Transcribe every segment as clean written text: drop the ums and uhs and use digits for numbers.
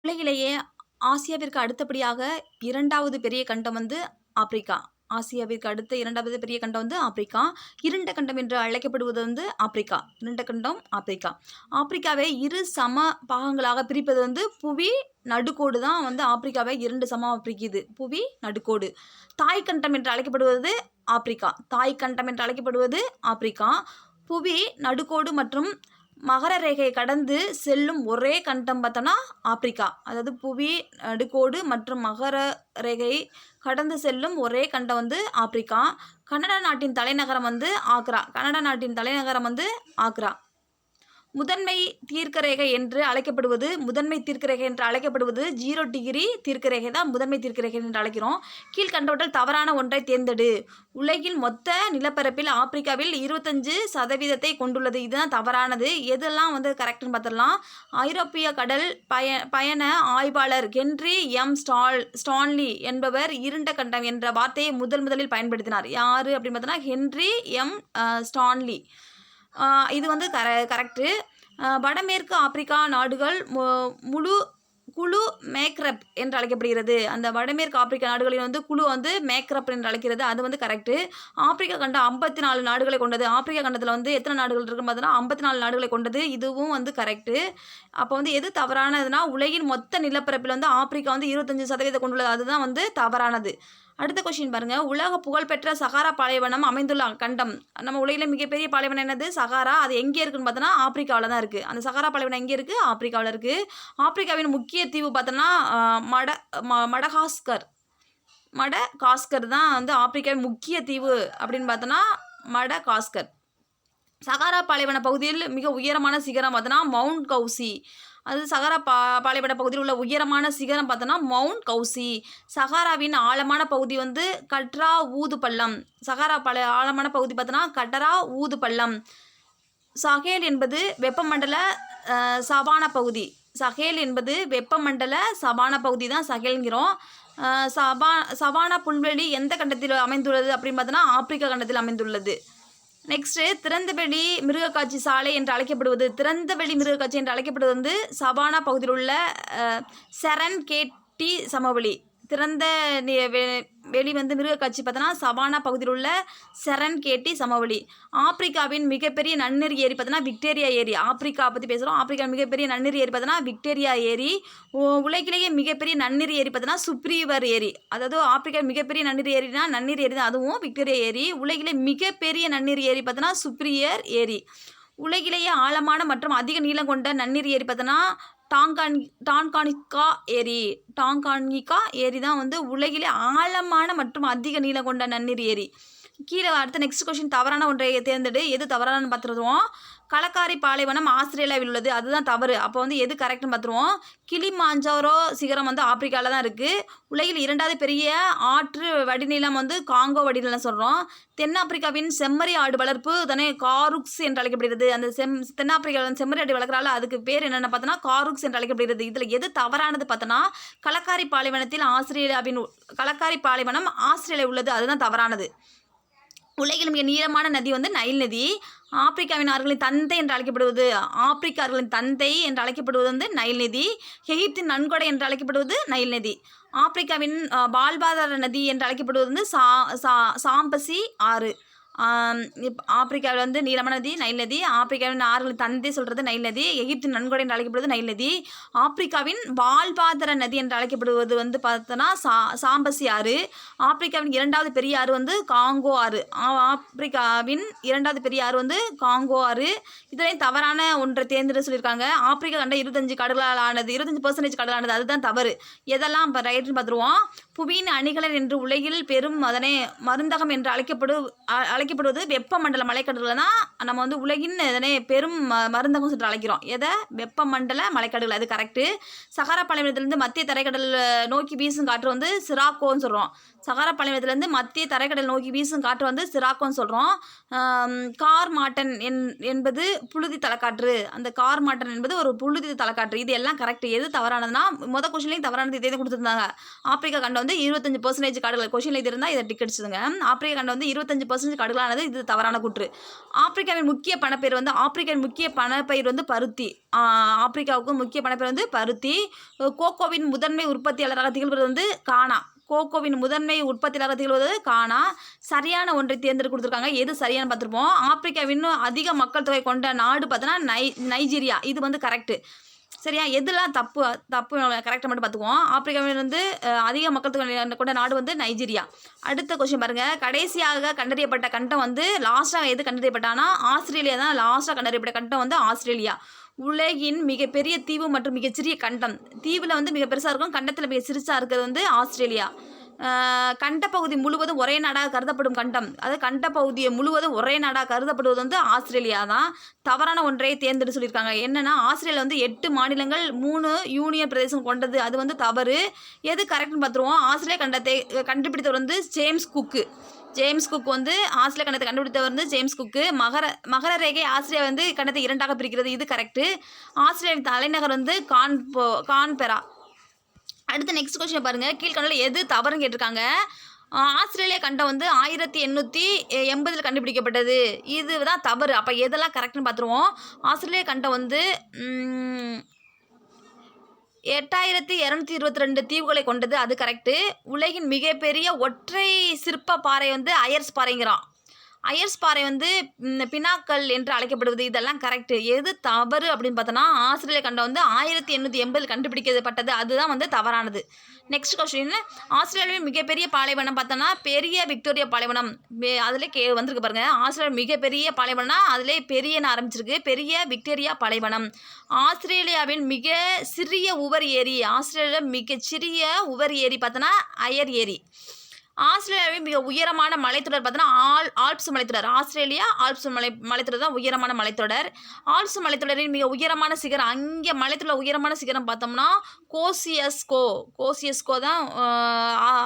உலகிலேயே ஆசியாவிற்கு அடுத்தபடியாக 2வது பெரிய கண்டம் வந்து ஆப்பிரிக்கா. ஆசியாவிற்கு அடுத்த 2வது பெரிய கண்டம் வந்து ஆப்பிரிக்கா. இருண்ட கண்டம் என்று அழைக்கப்படுவது வந்து ஆப்பிரிக்கா. இருண்ட கண்டம் ஆப்பிரிக்கா. ஆப்பிரிக்காவை 2 சம பாகங்களாக பிரிப்பது வந்து புவி நடுக்கோடு தான் வந்து ஆப்பிரிக்காவை 2 சமமாக பிரிக்குது. புவி நடுக்கோடு. தாய் கண்டம் என்று அழைக்கப்படுவது ஆப்பிரிக்கா. தாய் கண்டம் என்று அழைக்கப்படுவது ஆப்பிரிக்கா. புவி நடுக்கோடு மற்றும் மகர ரேகையை கடந்து செல்லும் ஒரே கண்டம் பார்த்தோம்னா ஆப்பிரிக்கா. அதாவது புவி நடுக்கோடு மற்றும் மகர ரேகையை கடந்து செல்லும் ஒரே கண்டம் வந்து ஆப்பிரிக்கா. கனடா நாட்டின் தலைநகரம் வந்து ஆக்ரா. கனடா நாட்டின் தலைநகரம் வந்து ஆக்ரா. முதன்மை தீர்க்கரேகை என்று அழைக்கப்படுவது 0 டிகிரி தீர்க்கரேகை தான் முதன்மை தீர்க்கரேகை என்று அழைக்கிறோம். கீழ்கண்டவற்றில் தவறான ஒன்றை தேர்ந்தெடு. உலகில் மொத்த நிலப்பரப்பில் ஆப்பிரிக்காவில் 25% கொண்டுள்ளது. இதுதான் தவறானது. எதெல்லாம் வந்து கரெக்டுன்னு பார்த்துடலாம். ஐரோப்பிய கடல் பயண ஆய்வாளர் ஹென்றி எம் ஸ்டான்லி என்பவர் இருண்ட கண்டம் என்ற வார்த்தையை முதலில் பயன்படுத்தினார். யார் அப்படின்னு பார்த்தோன்னா ஹென்றி எம் ஸ்டான்லி. இது வந்து கரெக்டு. வடமேற்கு ஆப்பிரிக்கா நாடுகள் குழு மேக்ரப் என்று அழைக்கப்படுகிறது. அந்த வடமேற்கு ஆப்பிரிக்கா நாடுகளில் வந்து குழு வந்து மேக்ரப் என்று அழைக்கிறது. அது வந்து கரெக்டு. ஆப்பிரிக்கா கண்டம் 54 நாடுகளை கொண்டது. ஆப்பிரிக்கா கண்டத்தில் வந்து எத்தனை நாடுகள் இருக்குன்னு பார்த்தோன்னா 54 நாடுகளை கொண்டது. இதுவும் வந்து கரெக்டு. அப்போ வந்து எது தவறானதுன்னா உலகின் மொத்த நிலப்பரப்பில் வந்து ஆப்பிரிக்கா வந்து 25% கொண்டுள்ளது. அதுதான் வந்து தவறானது. அடுத்த கொஸ்டின் பாருங்கள். உலக புகழ்பெற்ற சகாரா பாலைவனம் அமைந்துள்ள கண்டம். நம்ம உலகில் மிகப்பெரிய பாலைவனம் என்னது? சகாரா. அது எங்கே இருக்குன்னு பார்த்தோன்னா ஆப்பிரிக்காவில் தான் இருக்குது. அந்த சகாரா பாலைவனம் எங்கே இருக்குது? ஆப்பிரிக்காவில் இருக்குது. ஆப்பிரிக்காவின் முக்கிய தீவு பார்த்தோன்னா மடகாஸ்கர் தான் வந்து ஆப்பிரிக்காவின் முக்கிய தீவு அப்படின்னு பார்த்தோன்னா மடகாஸ்கர். சகாரா பாலைவன பகுதியில் மிக உயரமான சிகரம் பார்த்தோன்னா மவுண்ட் கவுசி. அது சகாரா பாலைவன பகுதியில் உள்ள உயரமான சிகரம் பார்த்தோன்னா மவுண்ட் கவுசி. சகாராவின் ஆழமான பகுதி வந்து கட்ரா ஊது பள்ளம். சகாரா ஆழமான பகுதி பார்த்தோன்னா கட்டரா ஊது பள்ளம். சஹேல் என்பது வெப்பமண்டல சவான பகுதி. சஹேல் என்பது வெப்பமண்டல சவான பகுதி தான் சஹேல்ங்கிறோம். சவானா புல்வெளி எந்த கண்டத்தில் அமைந்துள்ளது அப்படின்னு பார்த்தோன்னா ஆப்பிரிக்கா கண்டத்தில் அமைந்துள்ளது. நெக்ஸ்ட்டு திறந்தவெளி மிருகக்காட்சி சாலை என்று அழைக்கப்படுவது. திறந்தவெளி மிருகக்காட்சி என்று அழைக்கப்படுவது வந்து சவானா பகுதியில் உள்ள செரன்கேட்டி சமவெளி. திறந்த வெளி வந்து மிருகக்காட்சி பார்த்தோன்னா சவானா பகுதியில் உள்ள செரன்கேட்டி சமவெளி. ஆப்பிரிக்காவின் மிகப்பெரிய நன்னீர் ஏரி பார்த்தோன்னா விக்டோரியா ஏரி. ஆப்பிரிக்கா பற்றி பேசுகிறோம். ஆப்பிரிக்காவின் மிகப்பெரிய நன்னீர் ஏரி பார்த்தோன்னா விக்டோரியா ஏரி. உலகிலேயே மிகப்பெரிய நன்னீர் ஏரி பார்த்தோன்னா சுப்ரீவர் ஏரி. அதாவது ஆப்பிரிக்கா மிகப்பெரிய நன்னீர் ஏரினா நன்னீர் ஏரி தான், அதுவும் விக்டோரியா ஏரி. உலகிலே மிகப்பெரிய நன்னீர் ஏரி பார்த்தோன்னா சுப்ரியர் ஏரி. உலகிலேயே ஆழமான மற்றும் அதிக நீளம் கொண்ட நன்னீர் ஏரி பார்த்தோன்னா டான்கானிகா ஏரி. டான்கானிகா ஏரி தான் வந்து உலகிலே ஆழமான மற்றும் அதிக நீளம் கொண்ட நன்னீர் ஏரி. கீழே அடுத்த நெக்ஸ்ட் கொஸ்டின் தவறான ஒன்றை தேர்ந்தெடு. எது தவறானு பார்த்துருவோம். கலக்காரி பாலைவனம் ஆஸ்திரேலியாவில் உள்ளது. அதுதான் தவறு. அப்போ வந்து எது கரெக்ட்னு பார்த்துருவோம். கிளிமாஞ்சாரோ சிகரம் வந்து ஆப்பிரிக்காவில் தான் இருக்குது. உலகில் 2வது பெரிய ஆற்று வடிநிலம் வந்து காங்கோ வடிநிலம் சொல்கிறோம். தென்னாப்பிரிக்காவின் செம்மறி ஆடு வளர்ப்பு தானே காருக்ஸ் என்று அழைக்கப்படுகிறது. அந்த தென்னாப்பிரிக்காவில் செம்மறி ஆடு வளர்க்குறால அதுக்கு பேர் என்னென்னு பார்த்தோன்னா காருக்ஸ் என்று அழைக்கப்படுகிறது. இதில் எது தவறானது பார்த்தோன்னா கலக்காரி பாலைவனம் ஆஸ்திரேலியா உள்ளது. அதுதான் தவறானது. உலகில் மிக நீளமான நதி வந்து நைல் நதி. ஆப்பிரிக்காவின் ஆறுகளின் தந்தை என்று அழைக்கப்படுவது வந்து நைல் நதி. எகிப்தின் நன்கொடை என்று அழைக்கப்படுவது நைல் நதி. ஆப்பிரிக்காவின் வாழ்வாதார நதி என்று அழைக்கப்படுவது வந்து சாம்பசி ஆறு. ஆப்பிரிக்காவில் வந்து நீளமான நதி நைல் நதி. ஆப்பிரிக்காவின் ஆறுகளின் தந்தை சொல்கிறது நைல் நதி. எகிப்தின் நன்கொடை என்று அழைக்கப்படுவது நைல் நதி. ஆப்பிரிக்காவின் வாழ்வாதார நதி என்று அழைக்கப்படுவது வந்து பார்த்தோன்னா சாம்பசி ஆறு. ஆப்பிரிக்காவின் 2வது பெரிய ஆறு வந்து காங்கோ ஆறு. ஆப்பிரிக்காவின் 2வது பெரிய ஆறு வந்து காங்கோ ஆறு. இதுலேயும் தவறான ஒன்றை தேர்ந்தெடுத்து சொல்லியிருக்காங்க. ஆப்பிரிக்கா கண்ட 25% கடலானது. அதுதான் தவறு. எதெல்லாம் இப்போ ரைட்டுன்னு பார்த்துருவோம். புவியின் அணிகலன் என்று உலகில் பெரும் அதனை மருந்தகம் என்று அழைக்கப்படுவது வெப்பமண்டல மலைக்காடுகள் தான். நம்ம வந்து உலகின் இதனை பெரும் மருந்தகம் என்று அழைக்கிறோம். எதை? வெப்பமண்டல மலைக்காடுகள். அது கரெக்டு. சகாரா பாலைவனத்திலிருந்து மத்திய தரைக்கடல் நோக்கி வீசும் காற்று வந்து சிராக்கோன்னு சொல்கிறோம். சகாரா பாலைவனத்திலிருந்து மத்திய தரைக்கடல் நோக்கி வீசும் காற்று வந்து சிராக்கோன்னு சொல்கிறோம். கார் மாட்டன் என்பது புழுதி தலைக்காற்று. அந்த கார் மாட்டன் என்பது ஒரு புழுதி தலைக்காற்று. இது எல்லாம் கரெக்டு. எது தவறானதுன்னா மொதல் கொஸ்டின்லையும் தவறானது இதே கொடுத்துருந்தாங்க. ஆப்பிரிக்கா கண்டம் வந்து 25% காடுகள். கொஸ்டினில் இது இருந்தால் இதை டிக் அடிச்சுதுங்க. ஆப்பிரிக்கா கண்டம் வந்து 25% காடுகள் கூற்றுகளானது இது தவறான கூற்று. ஆப்பிரிக்காவின் முக்கிய பணப்பயிர் வந்து ஆப்பிரிக்காவின் முக்கிய பணப்பயிர் வந்து பருத்தி. ஆப்பிரிக்காவுக்கு முக்கிய பணப்பயிர் வந்து பருத்தி. கோகோவின் முதன்மை உற்பத்தியாளராக திகழ்வது வந்து கானா. கோகோவின் முதன்மை உற்பத்தியாளராக திகழ்வது கானா. சரியான ஒன்றை தேர்ந்தெடுத்து கொடுத்துருக்காங்க. எது சரியான பார்த்துருப்போம். ஆப்பிரிக்காவின் அதிக மக்கள் தொகை கொண்ட நாடு பார்த்தோன்னா நைஜீரியா. இது வந்து கரெக்டு. சரியா? எதெல்லாம் தப்பு கரெக்டாக மட்டும் பார்த்துக்குவோம். ஆப்பிரிக்காவில் வந்து அதிக மக்கள் தொகை கொண்ட நாடு வந்து நைஜீரியா. அடுத்த கொஸ்டின் பாருங்கள். கடைசியாக கண்டறியப்பட்ட கண்டம் வந்து லாஸ்ட்டாக எது கண்டறியப்பட்டானா ஆஸ்திரேலியா தான். லாஸ்ட்டாக கண்டறியப்பட்ட கண்டம் வந்து ஆஸ்திரேலியா. உலகின் மிகப்பெரிய தீவு மற்றும் மிகச்சிறிய கண்டம். தீவில் வந்து மிக பெருசாக இருக்கும், கண்டத்தில் மிக சிறுசாக இருக்கிறது வந்து ஆஸ்திரேலியா. கண்டப்பகுதி முழுவதும் ஒரே நாடாக கருதப்படும் கண்டம், அதாவது கண்டப்பகுதியை முழுவதும் ஒரே நாடாக கருதப்படுவது வந்து ஆஸ்திரேலியா தான். தவறான ஒன்றை தேர்ந்தெடுத்து சொல்லியிருக்காங்க. என்னென்னா ஆஸ்திரேலியா வந்து 8 மாநிலங்கள் 3 யூனியன் பிரதேசம் கொண்டது. அது வந்து தவறு. எது கரெக்ட்னு பார்த்துருவோம். ஆஸ்திரேலியா கண்டத்தை கண்டுபிடித்தவர் வந்து ஜேம்ஸ் குக்கு. ஜேம்ஸ் குக் வந்து ஆஸ்திரேலியா கண்டத்தை கண்டுபிடித்தவர் வந்து ஜேம்ஸ் குக்கு. மகர ரேகை ஆஸ்திரேலியா வந்து கண்டத்தை 2ஆக பிரிக்கிறது. இது கரெக்டு. ஆஸ்திரேலியாவின் தலைநகர் வந்து கான்பெரா. அடுத்த நெக்ஸ்ட் கொஸ்டின் பாருங்கள். கீழ்கண்டதில் எது தவறுன்னு கேட்டிருக்காங்க. ஆஸ்திரேலியா கண்டம் வந்து 1880 கண்டுபிடிக்கப்பட்டது. இது தான் தவறு. அப்போ எதெல்லாம் கரெக்டுன்னு பார்த்துருவோம். ஆஸ்திரேலியா கண்டம் வந்து 8222 தீவுகளை கொண்டது. அது கரெக்டு. உலகின் மிகப்பெரிய ஒற்றை சிற்ப பாறை வந்து அயர்ஸ் பாறைங்கிறான். அயர்ஸ் பாறை வந்து பினாக்கல் என்று அழைக்கப்படுவது. இதெல்லாம் கரெக்டு. எது தவறு அப்படின்னு பார்த்தோன்னா ஆஸ்திரேலியா கண்டம் வந்து 1880 கண்டுபிடிக்கப்பட்டது. அதுதான் வந்து தவறானது. Next question. ஆஸ்திரேலியாவின் மிகப்பெரிய பாலைவனம் பார்த்தோன்னா பெரிய விக்டோரியா பாலைவனம். அதில் வந்திருக்கு பாருங்கள். ஆஸ்திரேலியா மிகப்பெரிய பாலைவனம்னா அதிலே பெரியன்னு ஆரம்பிச்சிருக்கு. பெரிய விக்டோரியா பாலைவனம். ஆஸ்திரேலியாவின் மிக சிறிய உவர் ஏரி. ஆஸ்திரேலியா மிகச்சிறிய உவர் ஏரி பார்த்தோன்னா அயர் ஏரி. ஆஸ்திரேலியாவின் மிக உயரமான மலைத்தொடர் பார்த்தோன்னா ஆல்ப்ஸ் மலைத்தொடர். ஆஸ்திரேலியா ஆல்ப்ஸ் மலைத்தொடர் தான் உயரமான மலைத்தொடர். ஆல்ப்ஸ் மலைத்தொடரின் மிக உயரமான சிகரம், அங்கே மலைத்தொடர் உயரமான சிகரம் பார்த்தோம்னா கோசியஸ்கோ தான்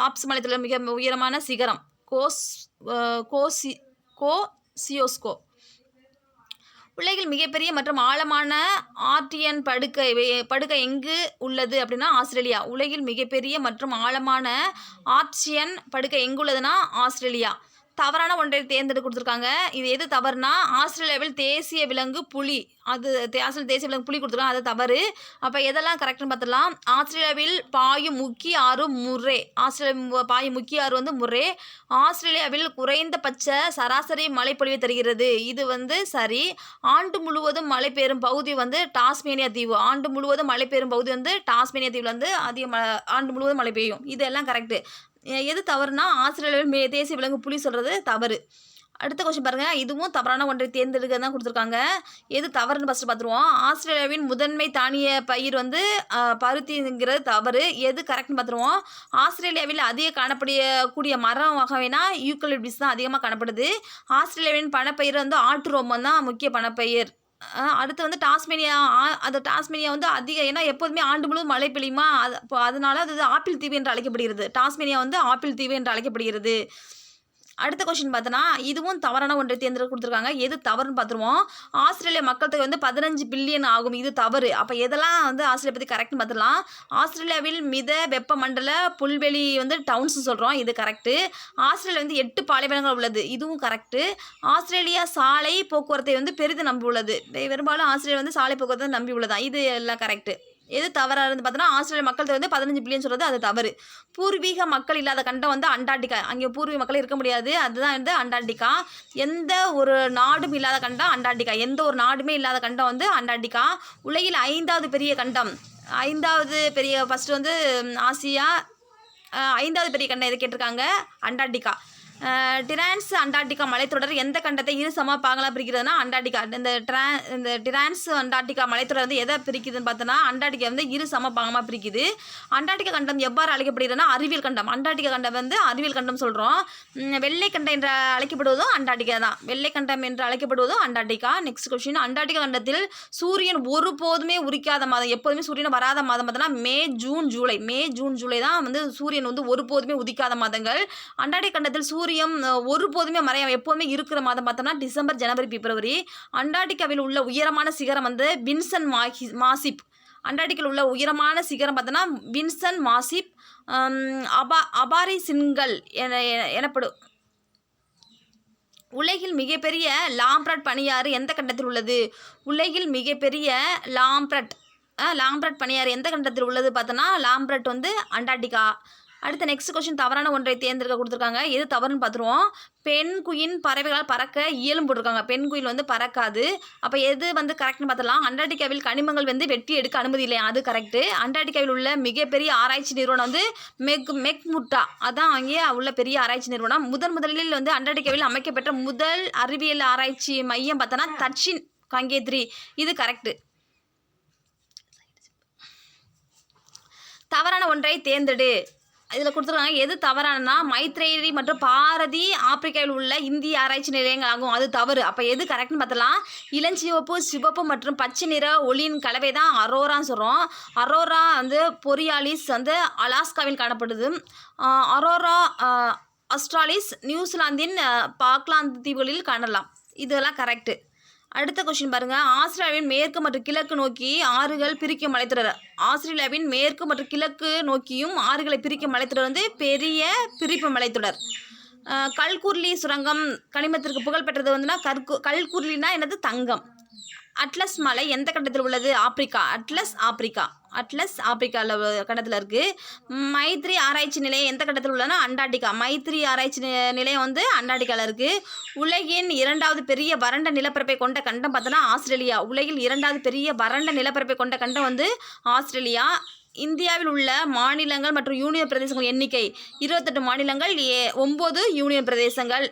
ஆல்ப்ஸ் மலைத்தொடர் மிக உயரமான சிகரம். கோசியோஸ்கோ. உலகில் மிகப்பெரிய மற்றும் ஆழமான ஆர்டியன் படுகை எங்கு உள்ளது அப்படின்னா ஆஸ்திரேலியா. உலகில் மிகப்பெரிய மற்றும் ஆழமான ஆர்டியன் படுகை எங்கு உள்ளதுன்னா ஆஸ்திரேலியா. தவறான ஒன்றை தேர்ந்தெடுத்து கொடுத்துருக்காங்க. இது எது தவறுனா ஆஸ்திரேலியாவில் தேசிய விலங்கு புலி. அது ஆஸ்திரேலியா தேசிய விலங்கு புலி கொடுத்துருக்காங்க. அது தவறு. அப்போ எதெல்லாம் கரெக்டுன்னு பார்த்துடலாம். ஆஸ்திரேலியாவில் பாயும் முக்கிய ஆறு முர்ரே. ஆஸ்திரேலியா பாயும் முக்கிய ஆறு வந்து முர்ரே. ஆஸ்திரேலியாவில் குறைந்தபட்ச சராசரி மழைப்பொழிவை தருகிறது. இது வந்து சரி. ஆண்டு முழுவதும் மழை பெறும் பகுதி வந்து டாஸ்மேனியா தீவு. ஆண்டு முழுவதும் மழை பெறும் பகுதி வந்து டாஸ்மேனியா தீவில் வந்து ஆண்டு முழுவதும் மழை பெய்யும். இதெல்லாம் கரெக்டு. எது தவறுனா ஆஸ்திரேலியாவில் தேசிய விலங்கு புலி சொல்கிறது தவறு. அடுத்த கொஸ்டின் பாருங்கள். இதுவும் தவறான ஒன்றை தேர்ந்தெடுக்க தான் கொடுத்துருக்காங்க. எது தவறுன்னு ஃபஸ்ட்டு பார்த்துருவோம். ஆஸ்திரேலியாவின் முதன்மை தானிய பயிர் வந்து பருத்திங்கிறது தவறு. எது கரெக்ட்னு பார்த்துருவோம். ஆஸ்திரேலியாவில் அதிக காணப்படக்கூடிய மரம் வகைனா யூக்கலிப்டிஸ் தான் அதிகமாக காணப்படுது. ஆஸ்திரேலியாவின் பணப்பயிர் வந்து ஆட்டு ரோமம் தான் முக்கிய பணப்பயிர். அடுத்து வந்து டாஸ்மேனியா வந்து அதிக, ஏன்னா எப்போதுமே ஆண்டு முழுவதும் மழை பெய்யுமா, அதனால அது ஆப்பிள் தீவு என்று அழைக்கப்படுகிறது. டாஸ்மேனியா வந்து ஆப்பிள் தீவு என்று அழைக்கப்படுகிறது. அடுத்த கொஸ்டின் பார்த்தோன்னா இதுவும் தவறான ஒன்றை தேர்ந்தெடுத்து கொடுத்துருக்காங்க. எது தவறுன்னு பார்த்துருவோம். ஆஸ்திரேலியா மக்கள் தொகை வந்து 15 பில்லியன் ஆகும். இது தவறு. அப்போ எதெல்லாம் வந்து ஆஸ்திரேலியா பற்றி கரெக்ட்னு பார்த்துடலாம். ஆஸ்திரேலியாவில் மித வெப்பமண்டல புல்வெளி வந்து டவுன்ஸ் சொல்கிறோம். இது கரெக்டு. ஆஸ்திரேலியா வந்து 8 பாலைவனங்கள் உள்ளது. இதுவும் கரெக்டு. ஆஸ்திரேலியா சாலை போக்குவரத்தை வந்து பெரிதும் நம்பி உள்ளது. பெரும்பாலும் ஆஸ்திரேலியா வந்து சாலை போக்குவரத்தை நம்பி உள்ளதான். இது எல்லாம் கரெக்டு. எது தவறாக இருந்து பார்த்தோன்னா ஆஸ்திரேலியா மக்கள் தொகை வந்து 15 பில்லியன் சொல்கிறது அது தவறு. பூர்வீக மக்கள் இல்லாத கண்டம் வந்து அண்டார்டிகா. அங்கே பூர்வீக மக்கள் இருக்க முடியாது. அதுதான் வந்து அண்டார்டிகா. எந்த ஒரு நாடும் இல்லாத கண்டம் அண்டார்டிகா. எந்த ஒரு நாடுமே இல்லாத கண்டம் வந்து அண்டார்டிகா. உலகில் 5வது பெரிய கண்டம். 5வது பெரிய ஃபஸ்ட்டு வந்து ஆசியா. 5வது பெரிய கண்டம் எது கேட்டிருக்காங்க அண்டார்டிகா. டிரான்ஸ் அண்டார்டிகா மலைத்தொடர் எந்த கண்டத்தை இரு சம பாகங்களாக பிரிக்கிறதுனா அண்டார்டிகா. இந்த டிரான்ஸ் அண்டார்டிகா மலைத்தொடர் வந்து எதை பிரிக்குதுன்னு பார்த்தோன்னா அண்டார்டிகா வந்து இரு சம பாகமாக பிரிக்குது. அண்டார்டிகா கண்டம் எவ்வாறு அழைக்கப்படுகிறதுனா அறிவியல் கண்டம். அண்டார்டிகா கண்டம் வந்து அறிவியல் கண்டம் சொல்கிறோம். வெள்ளை கண்டம் என்று அழைக்கப்படுவதும் அண்டார்டிகா தான். வெள்ளை கண்டம் என்று அழைக்கப்படுவதும் அண்டார்டிகா. Next question. அண்டார்டிகா கண்டத்தில் சூரியன் ஒருபோதுமே உரிக்காத மாதம், எப்போதுமே சூரியன் வராத மாதம் பார்த்தோன்னா மே ஜூன் ஜூலை தான் வந்து சூரியன் வந்து ஒருபோதுமே உதிக்காத மாதங்கள். அண்டார்டிகா கண்டத்தில் சூரியன் ஒருபோதுமே மறையாம எப்போதுமே இருக்கிற மாதம் பார்த்தோம்னா டிசம்பர், ஜனவரி, பிப்ரவரி. அண்டார்டிகாவில் உள்ள உயரமான சிகரம் வந்து வின்சன் மாசிப். அண்டார்டிகாவில் உள்ள உயரமான சிகரம் பார்த்தோன்னா வின்சன் மாசிப். அபாரிசின்கள் எனப்படும் உலகில் மிகப்பெரிய லாம்ப்ரட் பனியாறு எந்த கண்டத்தில் உள்ளது? உலகில் மிகப்பெரிய லாம்ப்ரட் பனியாறு எந்த கண்டத்தில் உள்ளது பார்த்தோன்னா லாம்ப்ரட் வந்து அண்டார்டிகா. அடுத்த நெக்ஸ்ட் கொஸ்டின் தவறான ஒன்றை தேர்ந்தெடுக்க கொடுத்துருக்காங்க. எது தவறுன்னு பார்த்துருவோம். பெண் குயின் பறவைகளால் பறக்க இயலும் போட்டிருக்காங்க. பெண் குயில் வந்து பறக்காது. அப்போ எது வந்து கரெக்ட்னு பார்த்துலாம். அண்டார்டிகாவில் கனிமங்கள் வந்து வெட்டி எடுக்க அனுமதி இல்லையா, அது கரெக்டு. அண்டார்டிகாவில் உள்ள மிகப்பெரிய ஆராய்ச்சி நிறுவனம் வந்து மெக்முர்டா, அதான் அங்கே உள்ள பெரிய ஆராய்ச்சி நிறுவனம். முதலில் வந்து அண்டார்டிகாவில் அமைக்கப்பட்ட முதல் அறிவியல் ஆராய்ச்சி மையம் பார்த்தோன்னா தட்சின் கங்கேத்ரி, இது கரெக்டு. தவறான ஒன்றை தேர்ந்தெடு. இதில் கொடுத்துருக்காங்க. எது தவறானா மைத்ரேயி மற்றும் பாரதி ஆப்பிரிக்காவில் உள்ள இந்திய ஆராய்ச்சி நிலையங்கள் ஆகும், அது தவறு. அப்போ எது கரெக்ட்னு பார்த்தலாம். இளஞ்சிவப்பு, சிவப்பு மற்றும் பச்சை நிற ஒளியின் கலவை தான் அரோரான்னு சொல்கிறோம். அரோரா வந்து பொரியாலிஸ் வந்து அலாஸ்காவில் காணப்படுது. அரோரா ஆஸ்ட்ராலிஸ் நியூசிலாந்தின் பாக்லாந்து தீவுகளில் காணலாம். இதெல்லாம் கரெக்டு. அடுத்த கொஸ்டின் பாருங்கள். ஆஸ்திரேலியாவின் மேற்கு மற்றும் கிழக்கு நோக்கி ஆறுகள் பிரிக்கும் மலைத்தொடர். ஆஸ்திரேலியாவின் மேற்கு மற்றும் கிழக்கு நோக்கியும் ஆறுகளை பிரிக்கும் மலைத்தொடர் வந்து பெரிய பிரிப்பு மலைத்தொடர். கல்குர்லி சுரங்கம் கனிமத்திற்கு புகழ்பெற்றது வந்துன்னா கல்குர்லினா என்னது? தங்கம். அட்லஸ் மலை எந்த கண்டத்தில் உள்ளது? ஆப்பிரிக்கா. அட்லஸ் ஆப்பிரிக்காவில் கண்டத்தில் இருக்குது. மைத்ரி ஆராய்ச்சி நிலையம் எந்த கண்டத்தில் உள்ளதுன்னா அண்டார்டிகா. மைத்ரி ஆராய்ச்சி நிலையம் வந்து அண்டார்டிகாவில் இருக்குது. உலகின் 2வது பெரிய வறண்ட நிலப்பரப்பை கொண்ட கண்டம் பார்த்தோன்னா ஆஸ்திரேலியா. உலகில் 2வது பெரிய வறண்ட நிலப்பரப்பை கொண்ட கண்டம் வந்து ஆஸ்திரேலியா. இந்தியாவில் உள்ள மாநிலங்கள் மற்றும் யூனியன் பிரதேசங்கள் எண்ணிக்கை 28 மாநிலங்கள், 9 யூனியன் பிரதேசங்கள்.